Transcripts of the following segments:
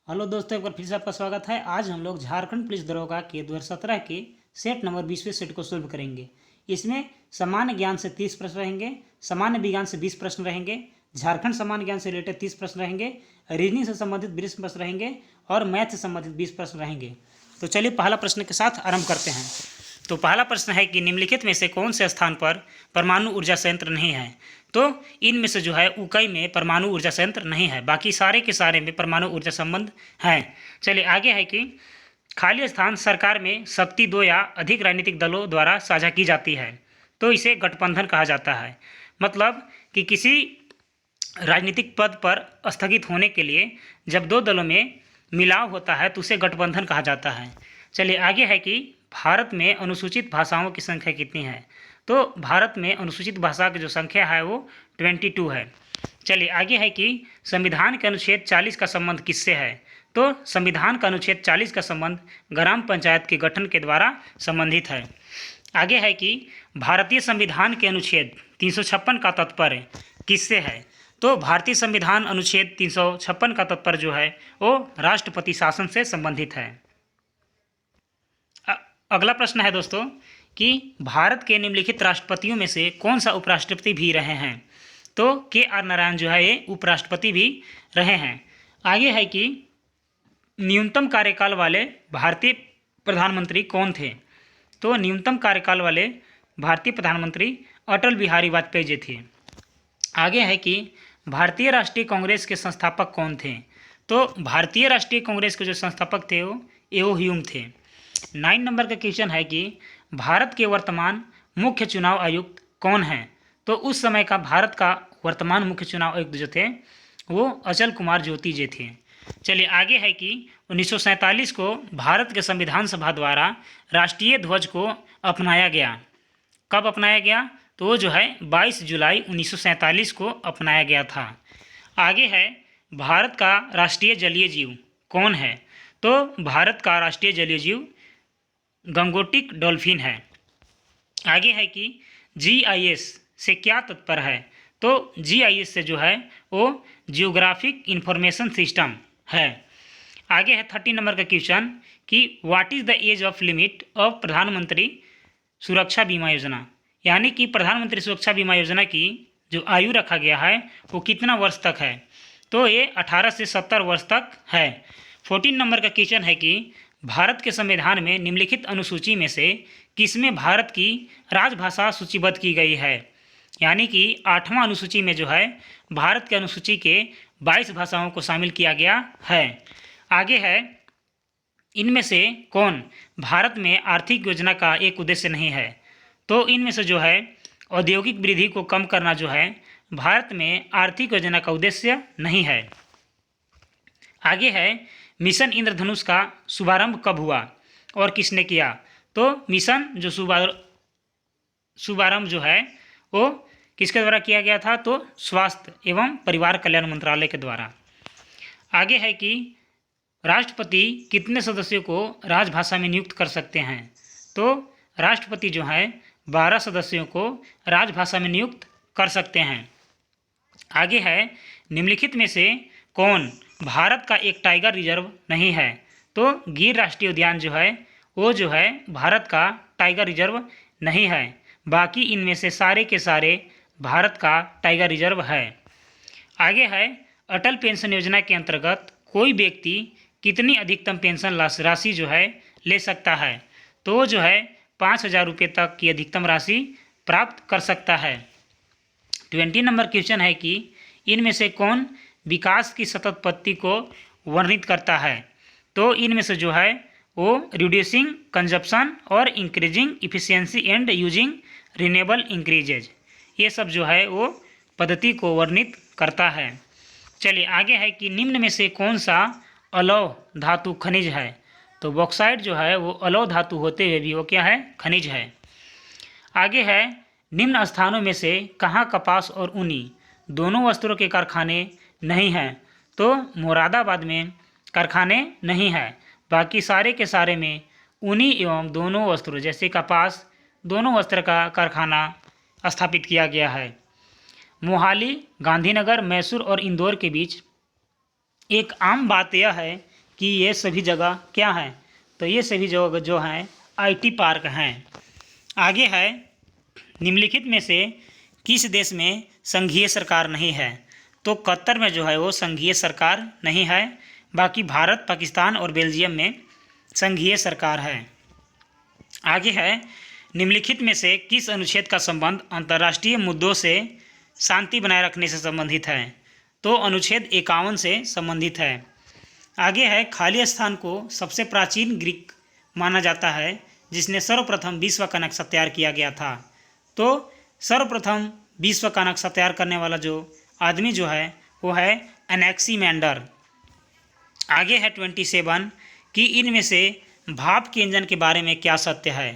Hello दोस्तों, एक बार फिर से आपका स्वागत है। आज हम लोग झारखंड पुलिस दरोगा के 2017 के सेट नंबर 20वें सेट को सोल्व करेंगे। इसमें सामान्य ज्ञान से 30 प्रश्न रहेंगे, सामान्य विज्ञान से 20 प्रश्न रहेंगे, झारखंड सामान्य ज्ञान से रिलेटेड 30 प्रश्न रहेंगे, रीजनिंग से संबंधित 20 प्रश्न रहेंगे और मैथ से संबंधित 20 प्रश्न रहेंगे। तो चलिए पहला प्रश्न के साथ आरंभ करते हैं। तो पहला प्रश्न है कि निम्नलिखित में से कौन से स्थान पर परमाणु ऊर्जा संयंत्र नहीं है। तो इनमें से जो है उकई में परमाणु ऊर्जा संयंत्र नहीं है, बाकी सारे के सारे में परमाणु ऊर्जा संबंध है। चलिए आगे है कि खाली स्थान सरकार में शक्ति 2 या अधिक राजनीतिक दलों द्वारा साझा की जाती है, तो इसे गठबंधन कहा जाता है। मतलब कि किसी राजनीतिक पद पर स्थगित होने के लिए जब 2 दलों में मिलाव होता है तो उसे गठबंधन कहा जाता है। चलिए आगे है कि भारत में अनुसूचित भाषाओं की संख्या कितनी है। तो भारत में अनुसूचित भाषा की जो संख्या है वो 22 है। चलिए आगे है कि संविधान के अनुच्छेद 40 का संबंध किससे है। तो संविधान का अनुच्छेद 40 का संबंध ग्राम पंचायत के गठन के द्वारा संबंधित है। आगे है कि भारतीय संविधान के अनुच्छेद 356 का तात्पर्य किससे है। तो भारतीय संविधान अनुच्छेद 356 का तात्पर्य जो है वो राष्ट्रपति शासन से संबंधित है। अगला प्रश्न है दोस्तों कि भारत के निम्नलिखित राष्ट्रपतियों में से कौन सा उपराष्ट्रपति भी रहे हैं। तो KR नारायण जो है ये उपराष्ट्रपति भी रहे हैं। आगे है कि न्यूनतम कार्यकाल वाले भारतीय प्रधानमंत्री कौन थे। तो न्यूनतम कार्यकाल वाले भारतीय प्रधानमंत्री अटल बिहारी वाजपेयी जी थे। आगे है कि भारतीय राष्ट्रीय कांग्रेस के संस्थापक कौन थे। तो भारतीय राष्ट्रीय कांग्रेस के जो संस्थापक थे वो एओ ह्यूम थे। 9 नंबर का क्वेश्चन है कि भारत के वर्तमान मुख्य चुनाव आयुक्त कौन हैं। तो उस समय का भारत का वर्तमान मुख्य चुनाव आयुक्त जो थे वो अचल कुमार ज्योति जी थे। चलिए आगे है कि 1947 को भारत के संविधान सभा द्वारा राष्ट्रीय ध्वज को अपनाया गया। कब अपनाया गया। तो वो जो है 22 जुलाई 1947 को अपनाया गया था। आगे है भारत का राष्ट्रीय जलीय जीव कौन है। तो भारत का राष्ट्रीय जलीय जीव गंगोटिक डॉल्फिन है। आगे है कि GIS से क्या तात्पर्य है। तो GIS से जो है वो जियोग्राफिक इंफॉर्मेशन सिस्टम है। आगे है 30 नंबर का क्वेश्चन कि what is the age of limit of प्रधानमंत्री सुरक्षा बीमा योजना। यानी कि प्रधानमंत्री सुरक्षा बीमा योजना की जो आयु रखा गया है वो कितना वर्ष तक है। तो ये 18 से 70 वर्ष तक है। 14 नंबर का क्वेश्चन है कि भारत के संविधान में निम्नलिखित अनुसूची में से किसमें भारत की राजभाषा सूचीबद्ध की गई है। यानी कि 8वां अनुसूची में जो है भारत के अनुसूची के 22 भाषाओं को शामिल किया गया है। आगे है इनमें से कौन भारत में आर्थिक योजना का एक उद्देश्य नहीं है। तो इनमें से जो है औद्योगिक वृद्धि को कम करना जो है भारत में आर्थिक योजना का उद्देश्य नहीं है। आगे है मिशन इंद्रधनुष का शुभारंभ कब हुआ और किसने किया। तो मिशन जो शुभारंभ जो है वो किसके द्वारा किया गया था। तो स्वास्थ्य एवं परिवार कल्याण मंत्रालय के द्वारा। आगे है कि राष्ट्रपति कितने सदस्यों को राजभाषा में नियुक्त कर सकते हैं। तो राष्ट्रपति जो है 12 सदस्यों को राजभाषा में नियुक्त कर सकते हैं। आगे है निम्नलिखित में से कौन भारत का एक टाइगर रिजर्व नहीं है। तो गिर राष्ट्रीय उद्यान जो है वो जो है भारत का टाइगर रिजर्व नहीं है, बाकी इनमें से सारे के सारे भारत का टाइगर रिजर्व है। आगे है अटल पेंशन योजना के अंतर्गत कोई व्यक्ति कितनी अधिकतम पेंशन राशि जो है ले सकता है। तो जो है 5,000 रुपये तक की अधिकतम राशि प्राप्त कर सकता है। 20 नंबर क्वेश्चन है कि इनमें से कौन विकास की सतत पद्धति को वर्णित करता है। तो इनमें से जो है वो रिड्यूसिंग कंजप्शन और increasing efficiency and using renewable increases, ये सब जो है वो पद्धति को वर्णित करता है। चलिए आगे है कि निम्न में से कौन सा अलौह धातु खनिज है। तो बॉक्साइट जो है वो अलौह धातु होते हुए भी वो क्या है, खनिज है। आगे है निम्न स्थानों में से कहाँ कपास और ऊनी दोनों वस्त्रों के कारखाने नहीं हैं। तो मुरादाबाद में कारखाने नहीं हैं, बाकी सारे के सारे में ऊनी एवं दोनों वस्त्रों जैसे कपास दोनों वस्त्र का कारखाना स्थापित किया गया है। मोहाली, गांधीनगर, मैसूर और इंदौर के बीच एक आम बात यह है कि ये सभी जगह क्या हैं, तो ये सभी जगह जो हैं IT पार्क हैं। आगे है, निम्नलिखित में से किस देश में संघीय सरकार नहीं है, तो कतर में जो है वो संघीय सरकार नहीं है, बाकी भारत, पाकिस्तान और बेल्जियम में संघीय सरकार है। आगे है, निम्नलिखित में से किस अनुच्छेद का संबंध अंतर्राष्ट्रीय मुद्दों से शांति बनाए रखने से संबंधित है, तो अनुच्छेद 51 से संबंधित है। आगे है, खालिस्तान को सबसे प्राचीन ग्रीक माना जाता है जिसने सर्वप्रथम विश्व का नक्शा तैयार किया गया था, तो सर्वप्रथम विश्व का नक्शा तैयार करने वाला जो आदमी जो है वो है एनेक्सीमेंडर। आगे है 27 कि इनमें से भाप के इंजन के बारे में क्या सत्य है,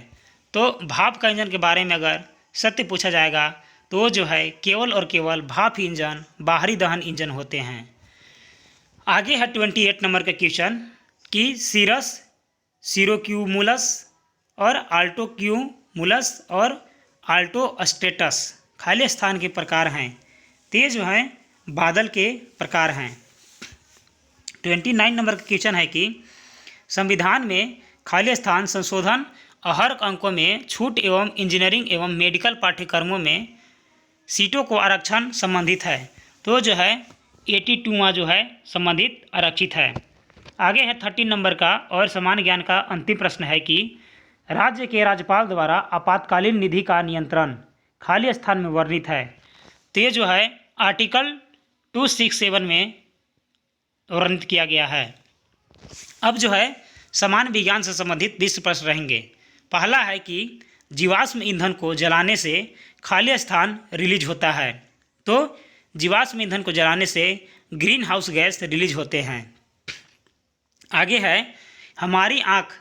तो भाप का इंजन के बारे में अगर सत्य पूछा जाएगा तो वो जो है केवल और केवल भाप इंजन, बाहरी दहन इंजन होते हैं। आगे है 28 नंबर का क्वेश्चन कि सीरस, सिरोक्यूमुलस और आल्टोक्यूमुलस और आल्टोस्टेटस खालिस्तान के प्रकार हैं, तो ये जो हैं बादल के प्रकार हैं। 29 नंबर का क्वेश्चन है कि संविधान में खालिस्तान संशोधन हर अंकों में छूट एवं इंजीनियरिंग एवं मेडिकल पाठ्यक्रमों में सीटों को आरक्षण संबंधित है, तो जो है 82वां जो है संबंधित आरक्षित है। आगे है 13 नंबर का और सामान्य ज्ञान का अंतिम प्रश्न है कि राज्य के राज्यपाल द्वारा आपातकालीन निधि का नियंत्रण खालिस्तान में वर्णित है, तो ये जो है आर्टिकल 267 में वर्णित किया गया है। अब जो है सामान्य विज्ञान से संबंधित 20 प्रश्न रहेंगे। पहला है कि जीवाश्म ईंधन को जलाने से खालिस्तान रिलीज होता है, तो जीवाश्म ईंधन को जलाने से ग्रीन हाउस गैस रिलीज होते हैं। आगे है, हमारी आँख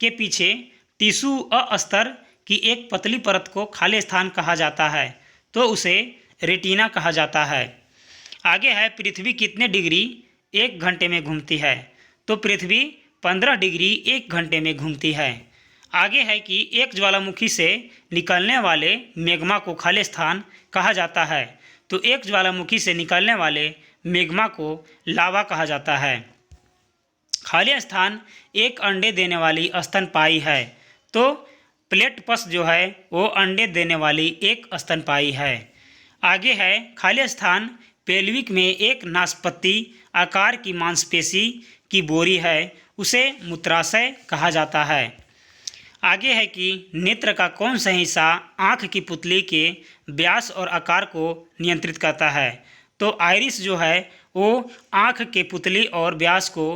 के पीछे टिश्यू अस्तर की एक पतली परत को खालिस्तान कहा जाता है, तो उसे रेटिना कहा जाता है। आगे है, पृथ्वी कितने डिग्री 1 घंटे में घूमती है, तो पृथ्वी 15 डिग्री 1 घंटे में घूमती है। आगे है कि एक ज्वालामुखी से निकलने वाले मैग्मा को खालिस्तान कहा जाता है, तो एक ज्वालामुखी से निकलने वाले मैग्मा को लावा कहा जाता है। खालिस्तान एक अंडे देने वाली स्तनपायी है, तो प्लेटपस जो है वो अंडे देने वाली एक स्तनपायी है। आगे है, खालिस्तान पेल्विक में एक नाशपत्ती आकार की मांसपेशी की बोरी है, उसे मूत्राशय कहा जाता है। आगे है कि नेत्र का कौन सा हिस्सा आँख की पुतली के व्यास और आकार को नियंत्रित करता है, तो आइरिस जो है वो आँख के पुतली और व्यास को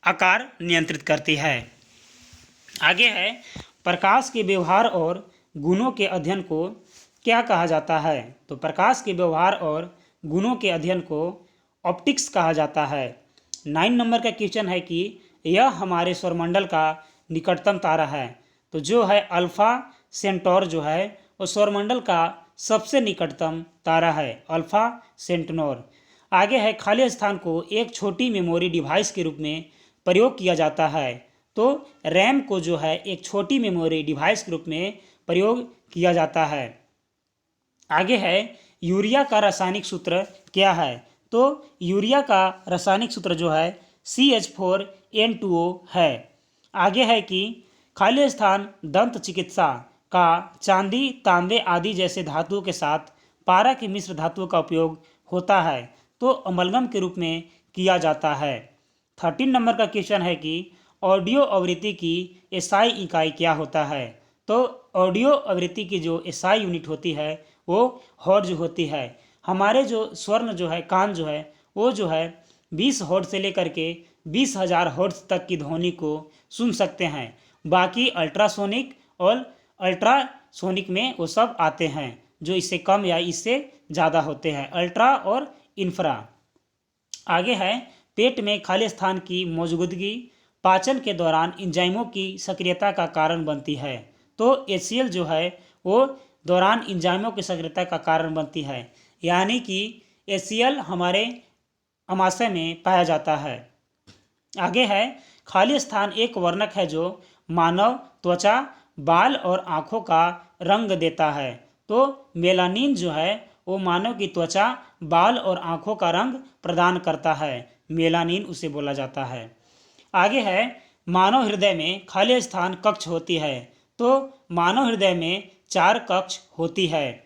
आकार नियंत्रित करती है। आगे है, प्रकाश के व्यवहार और गुणों के अध्ययन को क्या कहा जाता है, तो प्रकाश के व्यवहार और गुणों के अध्ययन को ऑप्टिक्स कहा जाता है। 9 नंबर का क्वेश्चन है कि यह हमारे सौरमंडल का निकटतम तारा है, तो जो है अल्फा सेंटोर जो है वो सौरमंडल का सबसे निकटतम तारा है, अल्फा सेंटनोर। आगे है, खालिस्तान को एक छोटी मेमोरी डिवाइस के रूप में प्रयोग किया जाता है, तो रैम को जो है एक छोटी मेमोरी डिवाइस के रूप में प्रयोग किया जाता है। आगे है, यूरिया का रासायनिक सूत्र क्या है, तो यूरिया का रासायनिक सूत्र जो है CH4N2O है। आगे है कि खालिस्तान दंत चिकित्सा का चांदी, तांबे आदि जैसे धातुओं के साथ पारा की मिश्र धातुओं का उपयोग होता है, तो अमलगम के रूप में किया जाता है। 13 नंबर का क्वेश्चन है कि ऑडियो आवृत्ति की SI इकाई क्या होता है, तो ऑडियो आवृत्ति की जो SI यूनिट होती है वो हर्ट्ज होती है। हमारे जो स्वर्ण जो है कान जो है वो जो है 20 हर्ट्ज से लेकर के 20,000 हर्ट्ज तक की ध्वनि को सुन सकते हैं। बाकी अल्ट्रासोनिक और अल्ट्रासोनिक में वो सब आते हैं जो इससे कम या इससे ज़्यादा होते हैं, अल्ट्रा और इंफ्रा। आगे है, पेट में खालिस्तान की मौजूदगी पाचन के दौरान एंजाइमों की सक्रियता का कारण बनती है, तो HCl जो है वो दौरान एंजाइमों की सक्रियता का कारण बनती है, यानी कि HCl हमारे आमाशय में पाया जाता है। आगे है, खालिस्तान एक वर्णक है जो मानव त्वचा, बाल और आँखों का रंग देता है, तो मेलानिन जो है वो मानव की त्वचा, बाल और आँखों का रंग प्रदान करता है, मेलानिन उसे बोला जाता है। आगे है मानव हृदय में खाली स्थान कक्ष होती है, तो मानव हृदय में 4 कक्ष होती है।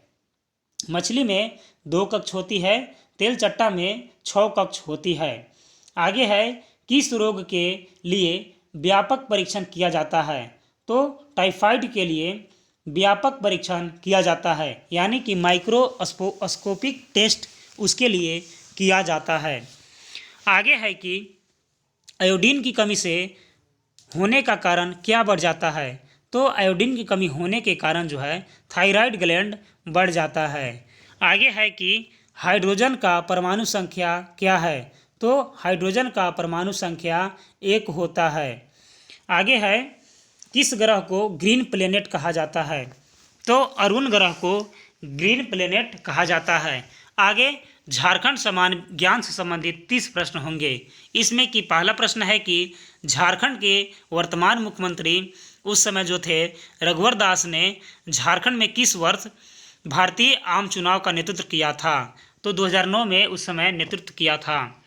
मछली में 2 कक्ष होती है, तेलचट्टा में 6 कक्ष होती है। आगे है किस रोग के लिए व्यापक परीक्षण किया जाता है, तो टाइफाइड के लिए व्यापक परीक्षण किया जाता है, यानी कि माइक्रोस्कोपिक टेस्ट उसके लिए किया जाता है। आगे है कि आयोडीन की कमी से होने का कारण क्या बढ़ जाता है, तो आयोडीन की कमी होने के कारण जो है थायराइड ग्लैंड बढ़ जाता है। आगे है कि हाइड्रोजन का परमाणु संख्या क्या है, तो हाइड्रोजन का परमाणु संख्या 1 होता है। आगे है किस ग्रह को ग्रीन प्लेनेट कहा जाता है, तो अरुण ग्रह को ग्रीन प्लेनेट कहा जाता है। आगे झारखंड समान ज्ञान से संबंधित 30 प्रश्न होंगे। इसमें कि पहला प्रश्न है कि झारखंड के वर्तमान मुख्यमंत्री उस समय जो थे रघुवर दास ने झारखंड में किस वर्ष भारतीय आम चुनाव का नेतृत्व किया था, तो 2009 में उस समय नेतृत्व किया था।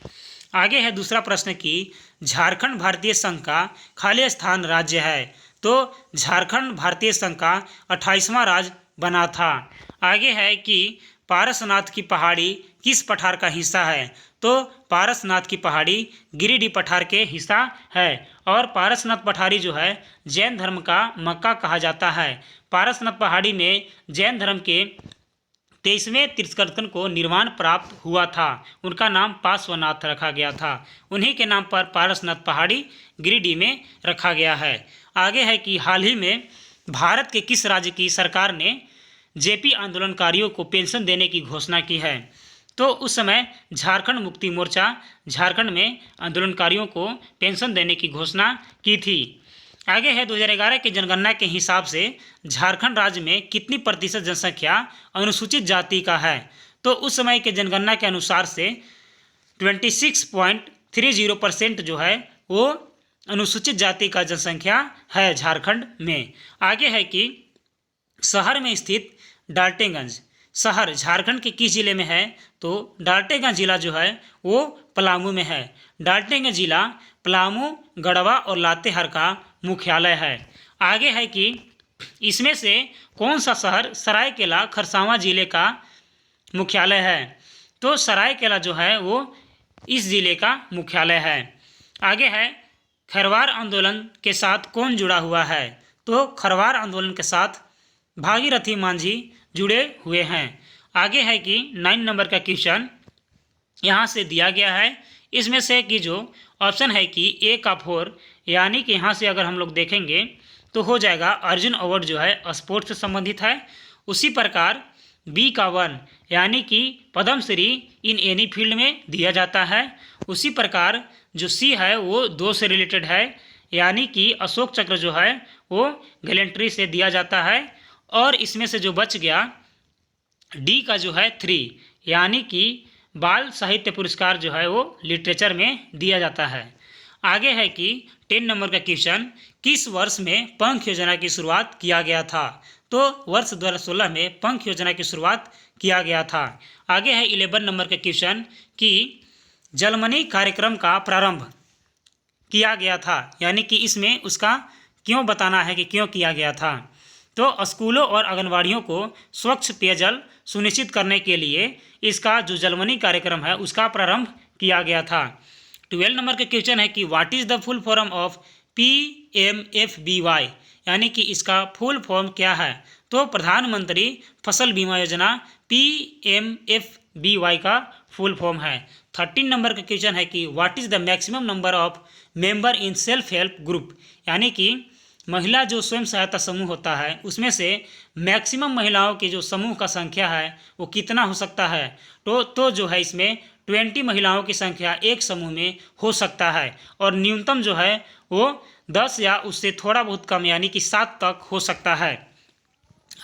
आगे है दूसरा प्रश्न कि झारखंड भारतीय संघ का खाली स्थान राज्य है, तो झारखंड भारतीय संघ का 28वां राज्य बना था। आगे है कि पारसनाथ की पहाड़ी किस पठार का हिस्सा है, तो पारसनाथ की पहाड़ी गिरिडीह पठार के हिस्सा है। और पारसनाथ पठारी जो है जैन धर्म का मक्का कहा जाता है। पारसनाथ पहाड़ी में जैन धर्म के 23वें तीर्थंकर को निर्वाण प्राप्त हुआ था, उनका नाम पार्श्वनाथ रखा गया था। उन्हीं के नाम पर पारसनाथ पहाड़ी गिरिडीह में रखा गया है। आगे है कि हाल ही में भारत के किस राज्य की सरकार ने जेपी आंदोलनकारियों को पेंशन देने की घोषणा की है, तो उस समय झारखंड मुक्ति मोर्चा झारखंड में आंदोलनकारियों को पेंशन देने की घोषणा की थी। आगे है 2011 की जनगणना के हिसाब से झारखंड राज्य में कितनी प्रतिशत जनसंख्या अनुसूचित जाति का है, तो उस समय के जनगणना के अनुसार से 26.30% जो है वो अनुसूचित जाति का जनसंख्या है झारखंड में। आगे है कि शहर में स्थित डाल्टनगंज शहर झारखंड के किस जिले में है, तो डाल्टनगंज जिला जो है वो पलामू में है। डाल्टनगंज जिला पलामू, गढ़वा और लातेहार का मुख्यालय है। आगे है कि इसमें से कौन सा शहर सरायकेला खरसावां जिले का मुख्यालय है, तो सरायकेला जो है वो इस जिले का मुख्यालय है। आगे है खरवार आंदोलन के साथ कौन जुड़ा हुआ है, तो खरवार आंदोलन के साथ भागीरथी मांझी जुड़े हुए हैं। आगे है कि 9 नंबर का क्वेश्चन यहाँ से दिया गया है। इसमें से कि जो ऑप्शन है कि ए का 4, यानी कि यहाँ से अगर हम लोग देखेंगे तो हो जाएगा अर्जुन अवार्ड जो है स्पोर्ट्स से संबंधित है। उसी प्रकार बी का 1, यानी कि पद्मश्री इन एनी फील्ड में दिया जाता है। उसी प्रकार जो सी है वो 2 से रिलेटेड है, यानी कि अशोक चक्र जो है वो गैलेंट्री से दिया जाता है। और इसमें से जो बच गया डी का जो है 3, यानी कि बाल साहित्य पुरस्कार जो है वो लिटरेचर में दिया जाता है। आगे है कि 10 नंबर का क्वेश्चन किस वर्ष में पंख योजना की शुरुआत किया गया था, तो वर्ष 2016 में पंख योजना की शुरुआत किया गया था। आगे है 11 नंबर का क्वेश्चन कि जलमणि कार्यक्रम का प्रारंभ किया गया था, यानी कि इसमें उसका क्यों बताना है कि क्यों किया गया था, तो स्कूलों और आंगनवाड़ियों को स्वच्छ पेयजल सुनिश्चित करने के लिए इसका जो जलमणि कार्यक्रम है उसका प्रारंभ किया गया था। 12 नंबर का क्वेश्चन है कि what is the full form of PMFBY, यानी कि इसका फुल फॉर्म क्या है, तो प्रधानमंत्री फसल बीमा योजना PMFBY का फुल फॉर्म है। 13 नंबर का क्वेश्चन है कि what is the maximum number of member in self help group, यानी कि महिला जो स्वयं सहायता समूह होता है उसमें से मैक्सिमम महिलाओं की जो समूह का संख्या है वो कितना हो सकता है, तो जो है इसमें 20 महिलाओं की संख्या एक समूह में हो सकता है, और न्यूनतम जो है वो 10 या उससे थोड़ा बहुत कम यानी कि 7 तक हो सकता है।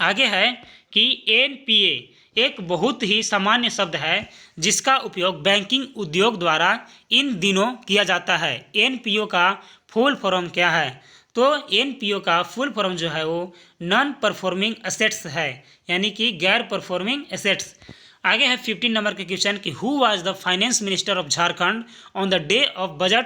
आगे है कि NPA एक बहुत ही सामान्य शब्द है जिसका उपयोग बैंकिंग उद्योग द्वारा इन दिनों किया जाता है। NPO का फुल फॉर्म क्या है, तो NPO का फुल फॉर्म जो है वो नॉन परफॉर्मिंग एसेट्स है, यानी कि गैर परफॉर्मिंग एसेट्स। आगे है 15 नंबर के क्वेश्चन कि who was the finance minister of Jharkhand on the day of budget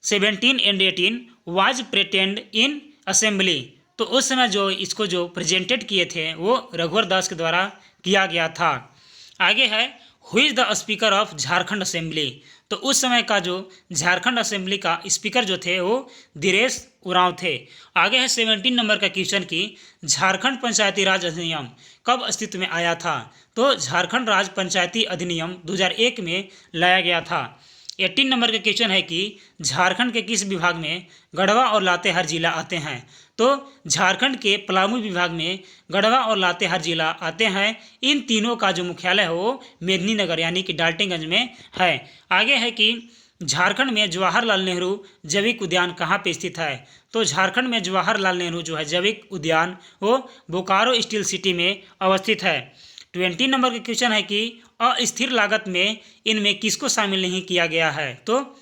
17 and 18 was pretend in assembly. तो उस समय जो इसको जो प्रेजेंटेड किए थे वो रघुवर दास के द्वारा किया गया था। आगे है who is the speaker of Jharkhand assembly. तो उस समय का जो झारखंड असेंबली का स्पीकर जो थे वो धीरेश उरांव थे। आगे है 17 नंबर का क्वेश्चन की झारखंड पंचायती राज अधिनियम कब अस्तित्व में आया था। तो झारखंड राज्य पंचायती अधिनियम 2001 में लाया गया था। 18 नंबर का क्वेश्चन है कि झारखंड के किस विभाग में गढ़वा और लातेहार जिला आते हैं। तो झारखंड के पलामू विभाग में गढ़वा और लातेहार जिला आते हैं। इन तीनों का जो मुख्यालय है वो मेदिनीनगर यानी कि डाल्टनगंज में है। आगे है कि झारखंड में जवाहरलाल नेहरू जैविक उद्यान कहाँ पे स्थित है। तो झारखंड में जवाहरलाल नेहरू जो है जैविक उद्यान वो बोकारो स्टील सिटी में अवस्थित है। 20 नंबर का क्वेश्चन है कि अस्थिर लागत में इनमें किसको शामिल नहीं किया गया है। तो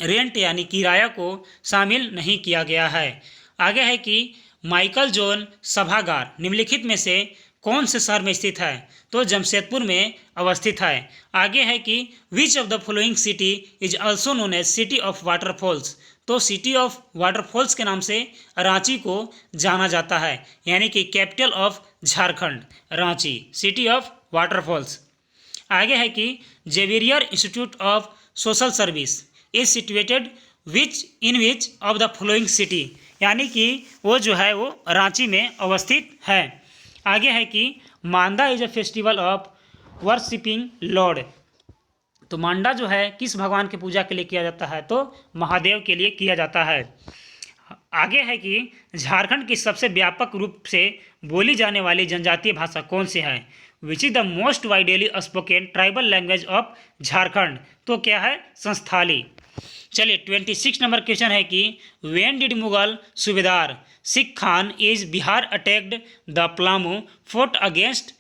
रेंट यानी किराया को शामिल नहीं किया गया है। आगे है कि माइकल जोन सभागार निम्नलिखित में से कौन से शहर में स्थित है। तो जमशेदपुर में अवस्थित है। आगे है कि which of the following city is also known as city of waterfalls. तो सिटी ऑफ वाटरफॉल्स के नाम से रांची को जाना जाता है यानी कि capital of Jharkhand Ranchi city of waterfalls. आगे है कि Xavier Institute of Social Service is situated which of the following city यानी कि वो जो है वो रांची में अवस्थित है। आगे है कि मांदा is a festival of worshipping Lord. तो मांडा जो है किस भगवान की पूजा के लिए किया जाता है। तो महादेव के लिए किया जाता है। आगे है कि झारखंड की सबसे व्यापक रूप से बोली जाने वाली जनजातीय भाषा कौन सी है। Which is the most widely spoken tribal language of Jharkhand. तो क्या है संस्थाली। चलिए 26 नंबर क्वेश्चन है कि when did Mughal subedar Sikh Khan is Bihar attacked the Palamu fort against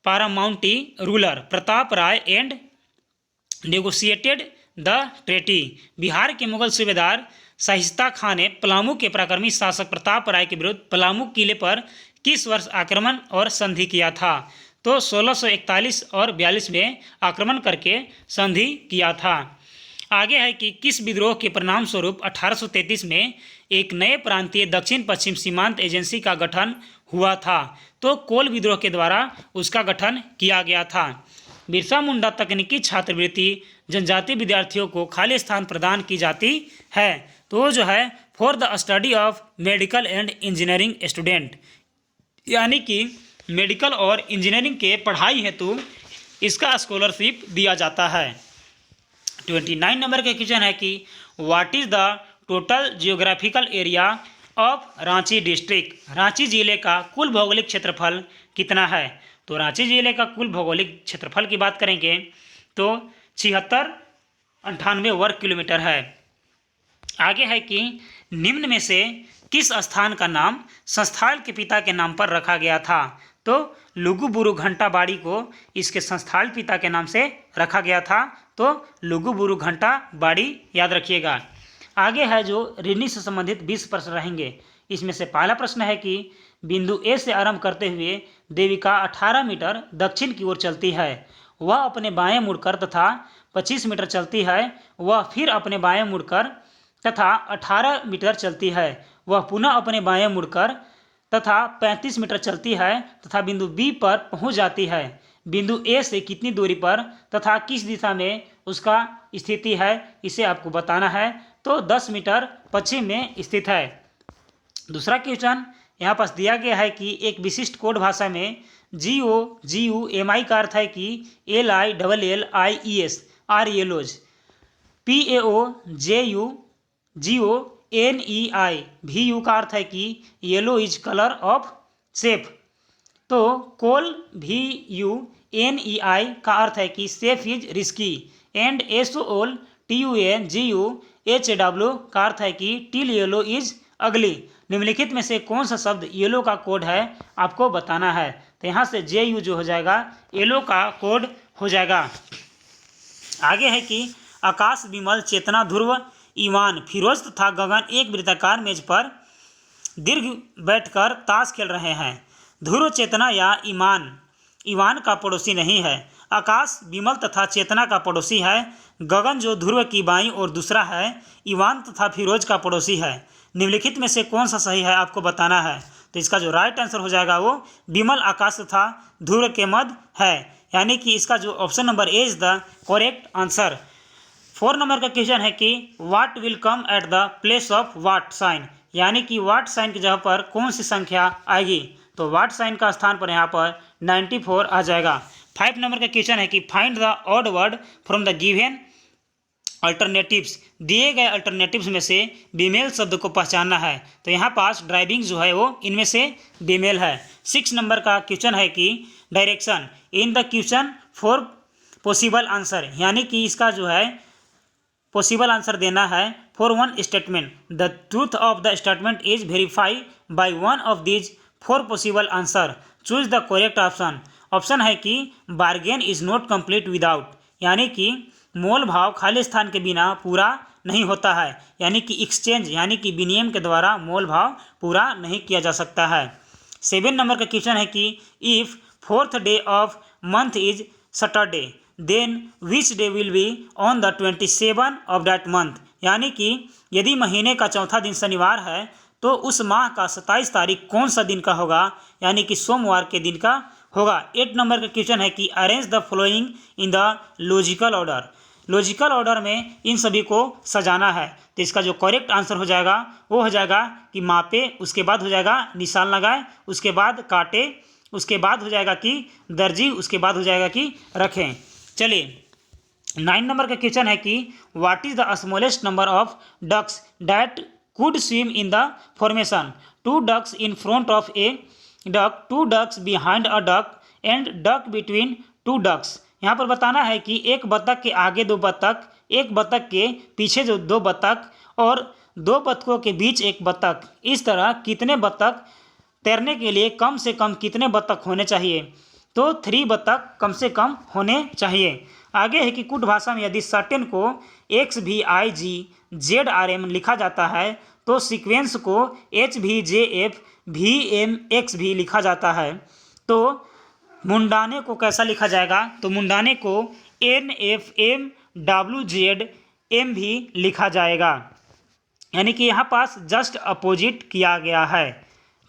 paramount ruler Pratap Rai and negotiated the treaty. Bihar के मुगल सूबेदार शाइस्ता खान ने पलामू के पराक्रमी शासक प्रताप राय के विरुद्ध पलामू किले पर किस वर्ष आक्रमण और संधि किया था। तो 1641 और 42 में आक्रमण करके संधि किया था। आगे है कि किस विद्रोह के परिणाम स्वरूप 1833 में एक नए प्रांतीय दक्षिण पश्चिम सीमांत एजेंसी का गठन हुआ था। तो कोल विद्रोह के द्वारा उसका गठन किया गया था। बिरसा मुंडा तकनीकी छात्रवृत्ति जनजातीय विद्यार्थियों को खाली स्थान प्रदान की जाती है। तो जो है for the study of medical and engineering student यानी कि मेडिकल और इंजीनियरिंग के पढ़ाई हेतु इसका स्कॉलरशिप दिया जाता है। 29 नंबर का क्वेश्चन है कि what is the total geographical area of Ranchi district. Ranchi जिले का कुल भौगोलिक क्षेत्रफल कितना है। तो रांची जिले का कुल भौगोलिक क्षेत्रफल की बात करेंगे तो 7698 वर्ग किलोमीटर है। आगे है कि निम्न में से किस स्थान का नाम संस्थाल के पिता के नाम पर रखा गया था। तो लुगुबुरु घंटा बाड़ी को इसके संस्थाल पिता के नाम से रखा गया था। तो लुगुबुरु घंटा बाड़ी याद रखिएगा। आगे है जो ऋणी से संबंधित 20 प्रश्न रहेंगे। इसमें से पहला प्रश्न है कि बिंदु ए से आरंभ करते हुए देविका 18 मीटर दक्षिण की ओर चलती है। वह अपने बाएं मुड़कर तथा 25 मीटर चलती है। वह फिर अपने बाएं मुड़कर तथा 18 मीटर चलती है। वह पुनः अपने बाएं मुड़कर तथा 35 मीटर चलती है तथा बिंदु बी पर पहुंच जाती है। बिंदु ए से कितनी दूरी पर तथा किस दिशा में उसका स्थिति है इसे आपको बताना है। तो 10 मीटर पश्चिम में स्थित है। दूसरा क्वेश्चन यहाँ पास दिया गया है कि एक विशिष्ट कोड भाषा में GOGUMI का अर्थ है कि LILLIES are yellows, PAOJUGONEI VU का अर्थ है कि yellow is colour of safe. तो कोल VUNEI का अर्थ है कि safe is risky and SOLTUNGUHW का अर्थ है कि टिल येलो इज अगली। निम्नलिखित में से कौन सा शब्द येलो का कोड है आपको बताना है। तो यहाँ से JU जो हो जाएगा येलो का कोड हो जाएगा। आगे है कि आकाश विमल चेतना ध्रुव ईवान फिरोज तथा गगन एक वृत्ताकार मेज पर दीर्घ बैठकर ताश खेल रहे हैं। ध्रुव चेतना या ईवान का पड़ोसी नहीं है। आकाश विमल तथा चेतना का पड़ोसी है। गगन जो ध्रुव की बाईं और दूसरा है, ईवान तथा फिरोज का पड़ोसी है। निम्नलिखित में से कौन सा सही है आपको बताना है। तो इसका जो राइट आंसर हो जाएगा वो विमल आकाश तथा ध्रुव के मध्य है, यानी कि इसका जो option number A is the correct answer. 4 number का क्वेश्चन है कि what will come at the place of what sign, यानी कि व्हाट साइन की जगह पर कौन सी संख्या आएगी। तो व्हाट साइन का स्थान पर यहाँ पर 94 आ जाएगा। 5 नंबर का क्वेश्चन है कि find the odd word from the given alternatives, दिए गए अल्टरनेटिव्स में से बीमेल शब्द को पहचानना है। तो यहाँ पास ड्राइविंग जो है वो इनमें से बीमेल है। 6 नंबर का क्वेश्चन है कि direction in the question for possible answer, यानी कि इसका जो है पॉसिबल आंसर देना है for one statement. The truth of the statement is verify by one of these 4 possible answer, choose the correct option. Option है कि bargain is not complete without, यानी कि मोल भाव खाली स्थान के बिना पूरा नहीं होता है, यानी कि एक्सचेंज यानी कि विनिमय के द्वारा मोल भाव पूरा नहीं किया जा सकता है। 7 नंबर का क्वेश्चन है कि if 4th day of month is Saturday then which day will be on the 27 of that month, यानी कि यदि महीने का चौथा दिन शनिवार है तो उस माह का 27 तारीख कौन सा दिन का होगा, यानी कि सोमवार के दिन का होगा। 8 नंबर का क्वेश्चन है कि arrange the following in the logical order, logical order में इन सभी को सजाना है। तो इसका जो करेक्ट आंसर हो जाएगा वो हो जाएगा कि मापे, उसके बाद हो जाएगा निशान लगाए, उसके बाद काटे, उसके बाद हो जाएगा कि दर्जी, उसके बाद हो जाएगा कि रखें। चलिए 9 नंबर का क्वेश्चन है कि what is the smallest number of ducks that could swim in the formation, 2 ducks in front of a duck, 2 ducks behind a duck and duck between 2 ducks. यहाँ पर बताना है कि एक बत्तख के आगे 2 बत्तख, एक बत्तख के पीछे जो 2 बत्तख और 2 बत्तखों के बीच एक बत्तख, इस तरह कितने बत्तख तैरने के लिए कम से कम कितने बत्तख होने चाहिए। तो 3 बत्तख कम से कम होने चाहिए। आगे है कि कुट भाषा में यदि सर्टेन को XVIG लिखा जाता है तो सीक्वेंस को HVJF भी लिखा जाता है। तो मुंडाने को कैसा लिखा जाएगा, तो मुंडाने को NFMWZM भी लिखा जाएगा, यानी कि यहाँ पास जस्ट अपोजिट किया गया है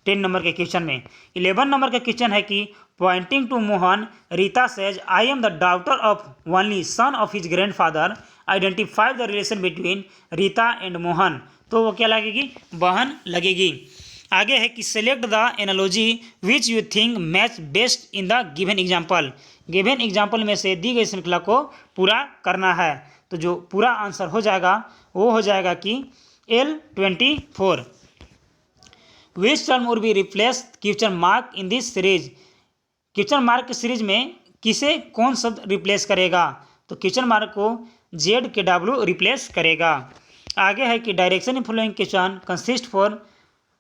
10 नंबर के क्वेश्चन में। 11 नंबर का क्वेश्चन है कि pointing to Mohan Rita says I am the daughter of only son of his grandfather, identify the relation between Rita and Mohan. तो वो क्या लगेगी, बहन लगेगी। आगे है कि select the analogy which you think match best in the given example, given example में से दी गई श्रृंखला को पूरा करना है। तो जो पूरा आंसर हो जाएगा वो हो जाएगा कि L24। Which term would be replace question mark in this series, question mark की सीरीज में किसे कौन शब्द रिप्लेस करेगा, तो क्वेश्चन मार्क को ZKW रिप्लेस करेगा। आगे है कि direction in following question consist for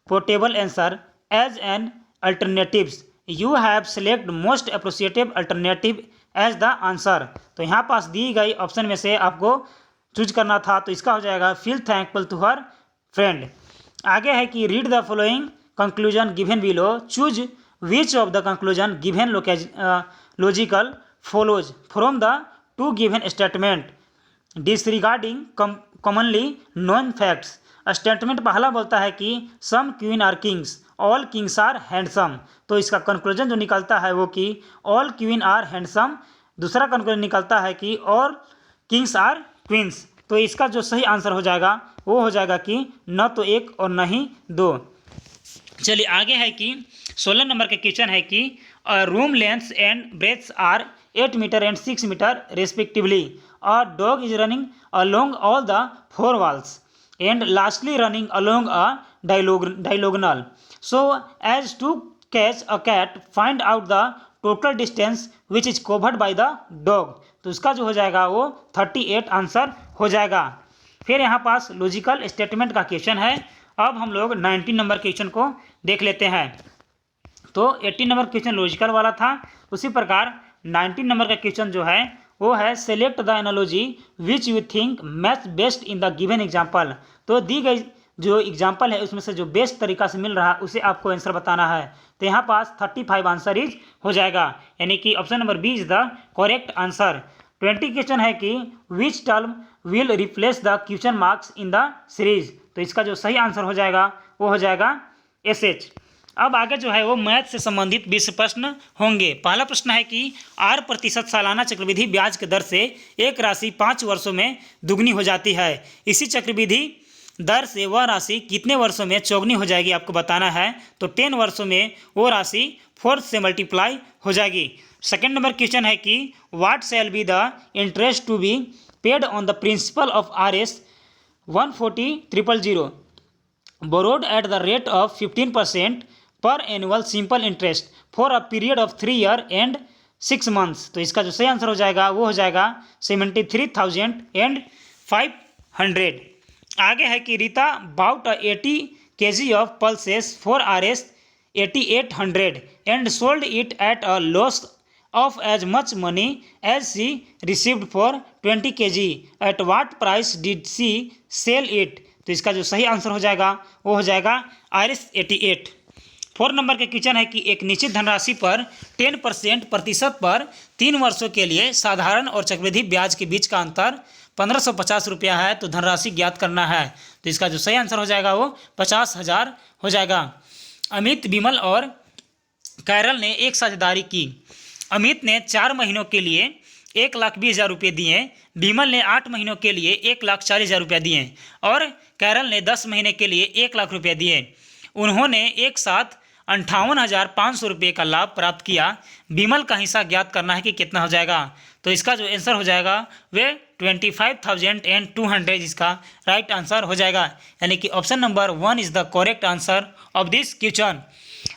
portable answer as an alternatives, you have select most appropriate alternative as the answer. तो यहाँ पास दी गई ऑप्शन में से आपको चूज करना था, तो इसका हो जाएगा feel thankful to her friend. आगे है कि read the following conclusion given below, choose which of the conclusion given logical follows from the 2 given statement disregarding commonly known facts. Statement पहला बोलता है कि some queen are kings, all kings are handsome, तो इसका conclusion जो निकलता है वो कि ऑल क्वीन आर हैंडसम। दूसरा कंक्लूजन निकलता है कि ऑल किंग्स आर क्वींस। तो इसका जो सही आंसर हो जाएगा वो हो जाएगा कि न तो 1 और न ही 2। चलिए आगे है कि 16 नंबर का क्वेश्चन है कि room length and breadths are 8 metre and 6 metre respectively, a dog is running along all the 4 walls and lastly running along a diagonal so as to catch a cat, find out the total distance which is covered by the dog। तो इसका जो हो जाएगा वो 38 answer हो जाएगा। फिर यहाँ पास लॉजिकल स्टेटमेंट का क्वेश्चन है। अब हम लोग 19 नंबर क्वेश्चन को देख लेते हैं। तो 18 नंबर क्वेश्चन लॉजिकल वाला था, उसी प्रकार 19 नंबर का क्वेश्चन जो है वो है select the analogy which you think match best in the given example. तो दी गई जो एग्जाम्पल है उसमें से जो बेस्ट तरीका से मिल रहा है उसे आपको आंसर बताना है। तो यहाँ पास 35 आंसर इज हो जाएगा, यानी कि option number B is the correct answer. 20 question है कि which term will replace the question marks in the series. तो इसका जो सही आंसर हो जाएगा वो हो जाएगा SH। अब आगे जो है वो मैथ से संबंधित 20 प्रश्न होंगे। पहला प्रश्न है कि 8% सालाना चक्रवृद्धि ब्याज के दर से एक राशि 5 वर्षों में दुगनी हो जाती है। इसी चक्रवृद्धि दर से वह राशि कितने वर्षों में चौगुनी हो जाएगी आपको बताना है। तो 10 वर्षों में वो राशि 4 से मल्टीप्लाई हो जाएगी। सेकेंड नंबर क्वेश्चन है कि what shall be the interest to be paid on the principal of RS 140,000 borrowed at the rate of 15% per annual simple interest for a period of 3 years and 6 months। तो इसका जो सही answer हो जाएगा वो हो जाएगा 73,500। आगे है कि Rita bought 80 kg of pulses for RS 8800 and sold it at a loss of as much money as she received for 20 kg at what price did she sell it। तो इसका जो सही आंसर हो जाएगा वो हो जाएगा RS 88। 4 नंबर के क्वेश्चन है कि एक निश्चित धनराशि पर 10% प्रतिशत पर 3 वर्षों के लिए साधारण और चक्रवृद्धि ब्याज के बीच का अंतर 1550 रुपया है। तो धनराशि ज्ञात करना है। तो इसका जो सही आंसर हो जाएगा वो 50,000 हो जाएगा। अमित, विमल और कैरल ने एक साझेदारी की। अमित ने 4 महीनों के लिए 1,20,000 रुपये दिए, विमल ने 8 महीनों के लिए 1,40,000 रुपये दिए और कैरल ने 10 महीने के लिए 1,00,000 रुपये दिए। उन्होंने एक साथ 58,500 रुपये का लाभ प्राप्त किया। विमल का हिस्सा ज्ञात करना है कि कितना हो जाएगा। तो इसका जो आंसर हो जाएगा वे 25,200 इसका राइट आंसर हो जाएगा, यानी कि option number 1 is the correct answer of this question.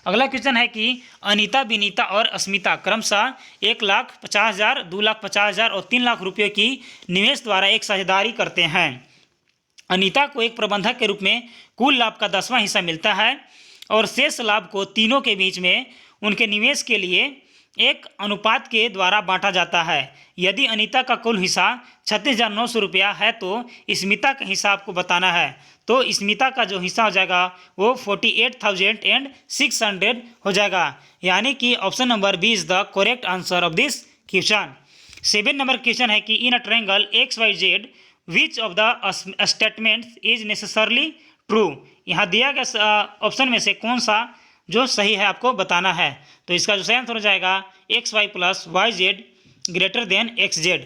अगला क्वेश्चन है कि अनीता, विनीता और अस्मिता क्रमशः 1,50,000, 2,50,000 और 3,00,000 रुपये की निवेश द्वारा एक साझेदारी करते हैं। अनीता को एक प्रबंधक के रूप में कुल लाभ का 10वां हिस्सा मिलता है और शेष लाभ को तीनों के बीच में उनके निवेश के लिए एक अनुपात के द्वारा बांटा जाता है। यदि अनीता का कुल हिस्सा 36,900 रुपया है तो स्मिता का हिस्सा आपको बताना है। तो स्मिता का जो हिस्सा हो जाएगा वो 48,600 हो जाएगा, यानी कि option number B is the correct answer of this question. 7 number question है कि in a triangle XYZ which of the statements is necessarily true. यहाँ दिया गया ऑप्शन में से कौन सा जो सही है आपको बताना है। तो इसका जो सही आंसर हो जाएगा XY + YZ greater than XZ।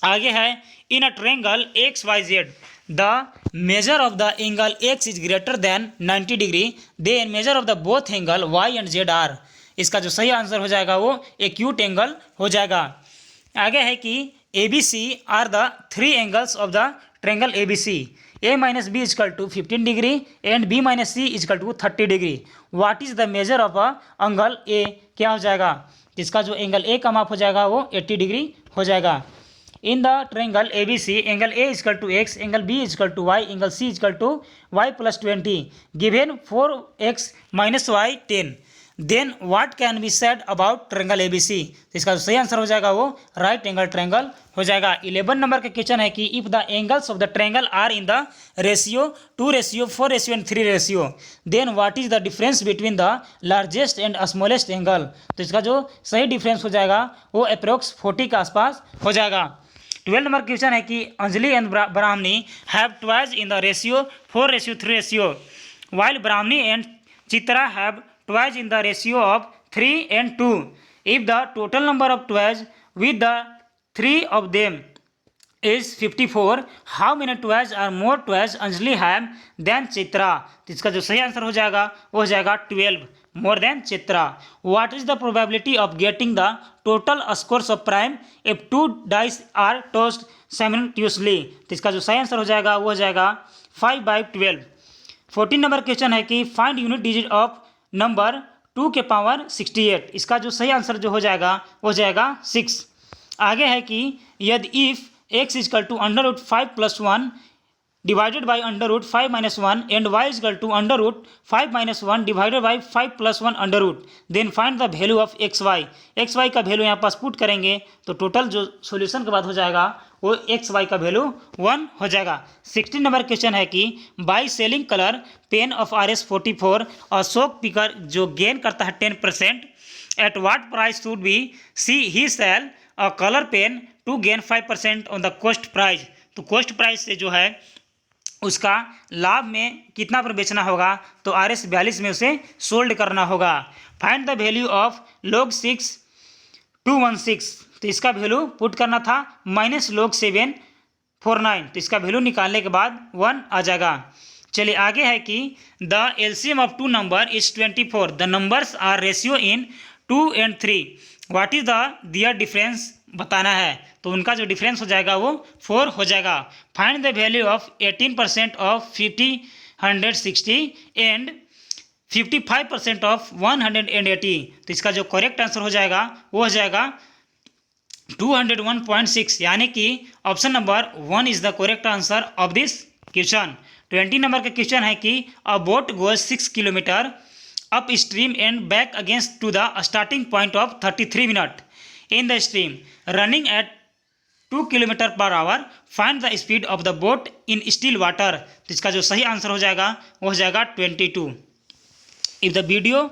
आगे है in a triangle XYZ the measure of the angle X is greater than 90 degree then measure of the both angle Y and Z are. इसका जो सही आंसर हो जाएगा वो एक्यूट एंगल हो जाएगा। आगे है कि ABC are the 3 angles of the triangle ABC। A - B = 15 degree and B - C = 30 degree. What is the measure of a angle A? क्या हो जाएगा? इसका जो एंगल A का माप हो जाएगा वो 80 डिग्री हो जाएगा। In the triangle ABC angle A = X, angle B = Y, angle C = Y + 20 given 4X - Y 10 then what can be said about triangle ABC। तो इसका सही आंसर हो जाएगा वो राइट एंगल ट्रायंगल हो जाएगा। 11 नंबर का क्वेश्चन है कि if the angles of the triangle are in the ratio 2:4 and 3 then what is the difference between the largest and smallest angle. तो इसका जो सही डिफरेंस हो जाएगा वो अप्रोक्स 40 के आसपास हो जाएगा। 12 नंबर क्वेश्चन है कि Anjali and Brahmani have twice in the ratio 4:3 while Brahmani and Chitra have twice in the ratio of 3 and 2. If the total number of twice with the 3 of them is 54, how many twice or more twice Anjali have than Chitra? तो इसका जो सही answer हो जाएगा वो हो जाएगा 12 more than Chitra. What is the probability of getting the total scores of prime if 2 dice are tossed simultaneously? तो इसका जो सही आंसर हो जाएगा वो हो जाएगा 5/12। 14 नंबर क्वेश्चन है कि find unit digit of number 2 के पावर 68। इसका जो सही आंसर जो हो जाएगा वो हो जाएगा 6। आगे है कि यदि if x = √5 + 1 divided by √5 - 1 and y = √5 - 1 divided by 5 + 1 √ then find the value of xy। xy का वैल्यू यहाँ पास पुट करेंगे तो टोटल जो सॉल्यूशन के बाद हो जाएगा वो एक्स वाई का वैल्यू 1 हो जाएगा। 16 नंबर क्वेश्चन है कि by selling colour pen of RS44 a shopkeeper जो गेन करता है 10%, at what price should be he sell a colour pen to gain 5% on the cost price. तो कॉस्ट प्राइस से जो है उसका लाभ में कितना पर बेचना होगा, तो RS42 में उसे सोल्ड करना होगा। Find the value of log 6 216, तो इसका वैल्यू पुट करना था -log 749, तो इसका वैल्यू निकालने के बाद 1 आ जाएगा। चलिए आगे है कि the LCM of two number is 24, the numbers are ratio in 2 and 3, what is the their difference बताना है, तो उनका जो डिफरेंस हो जाएगा वो 4 हो जाएगा। Find the value of 18% of 50/160 and 55% of 180, तो इसका जो करेक्ट आंसर हो जाएगा वो हो जाएगा 201.6, यानी कि option number 1 is the correct answer of this question. 20 number का क्वेश्चन है कि a boat goes 6 kilometre upstream and back against to the starting point of 33 minute in the stream running at 2 km/h, find the speed of the boat in still water, तो इसका जो सही answer हो जाएगा वो हो जाएगा 22। If the video